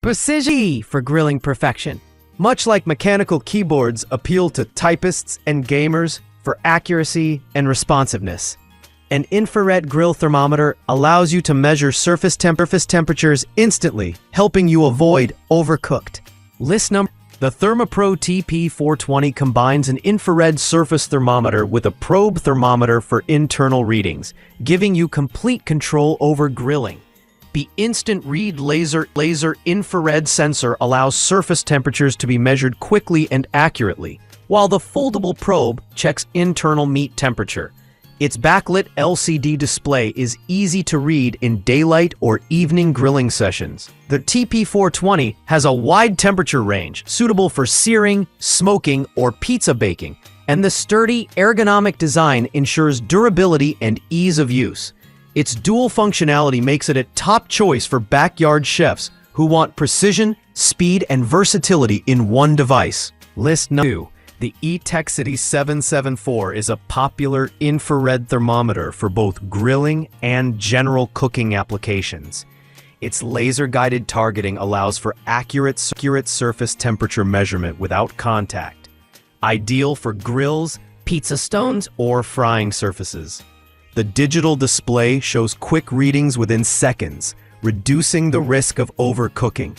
Precision for grilling perfection. Much like mechanical keyboards appeal to typists and gamers for accuracy and responsiveness, an infrared grill thermometer allows you to measure surface temperatures instantly, helping you avoid overcooked. List number. The ThermoPro TP420 combines an infrared surface thermometer with a probe thermometer for internal readings, giving you complete control over grilling. The instant read laser infrared sensor allows surface temperatures to be measured quickly and accurately, while the foldable probe checks internal meat temperature. Its backlit LCD display is easy to read in daylight or evening grilling sessions. The TP420 has a wide temperature range suitable for searing, smoking, or pizza baking, and the sturdy, ergonomic design ensures durability and ease of use. Its dual functionality makes it a top choice for backyard chefs who want precision, speed, and versatility in one device. List number 2. The Etekcity 774 is a popular infrared thermometer for both grilling and general cooking applications. Its laser-guided targeting allows for accurate surface temperature measurement without contact, ideal for grills, pizza stones, or frying surfaces. The digital display shows quick readings within seconds, reducing the risk of overcooking.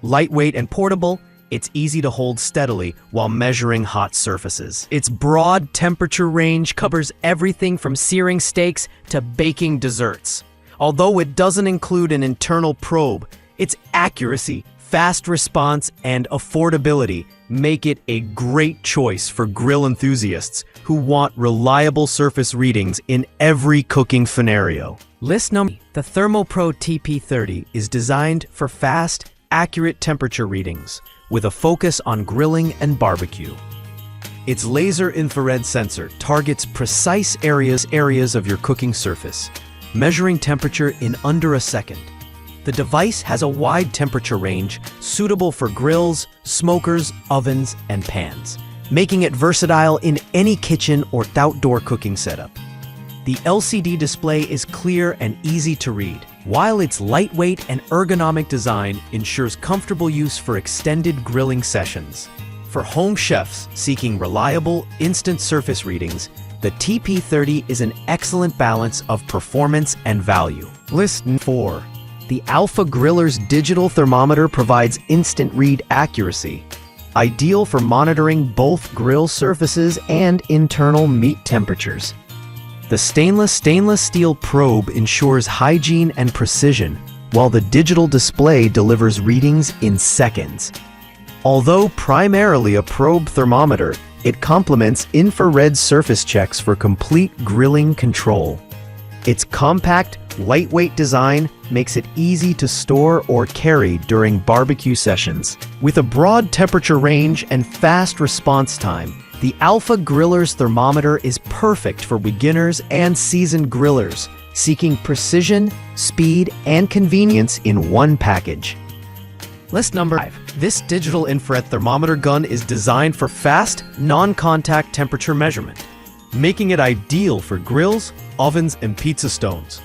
Lightweight and portable, it's easy to hold steadily while measuring hot surfaces. Its broad temperature range covers everything from searing steaks to baking desserts. Although it doesn't include an internal probe, its accuracy, fast response, and affordability make it a great choice for grill enthusiasts who want reliable surface readings in every cooking scenario. List number. The ThermoPro TP30 is designed for fast, accurate temperature readings, with a focus on grilling and barbecue. Its laser infrared sensor targets precise areas of your cooking surface, measuring temperature in under a second. The device has a wide temperature range suitable for grills, smokers, ovens, and pans, making it versatile in any kitchen or outdoor cooking setup. The LCD display is clear and easy to read, while its lightweight and ergonomic design ensures comfortable use for extended grilling sessions. For home chefs seeking reliable, instant surface readings, the TP30 is an excellent balance of performance and value. List 4. The Alpha Griller's digital thermometer provides instant read accuracy, ideal for monitoring both grill surfaces and internal meat temperatures. The stainless steel probe ensures hygiene and precision, while the digital display delivers readings in seconds. Although primarily a probe thermometer, it complements infrared surface checks for complete grilling control. Its compact, lightweight design makes it easy to store or carry during barbecue sessions. With a broad temperature range and fast response time, the Alpha Griller's thermometer is perfect for beginners and seasoned grillers seeking precision, speed, and convenience in one package. List number 5. This digital infrared thermometer gun is designed for fast, non-contact temperature measurement, making it ideal for grills, ovens, and pizza stones.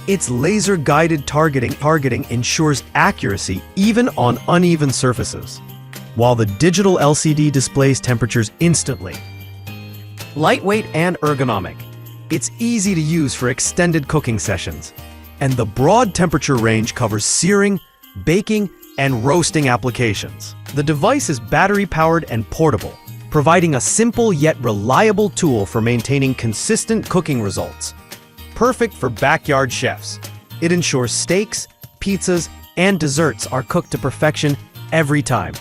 Its laser-guided targeting ensures accuracy even on uneven surfaces, while the digital LCD displays temperatures instantly. Lightweight and ergonomic, it's easy to use for extended cooking sessions, and the broad temperature range covers searing, baking, and roasting applications. The device is battery-powered and portable, providing a simple yet reliable tool for maintaining consistent cooking results. Perfect for backyard chefs, it ensures steaks, pizzas, and desserts are cooked to perfection every time.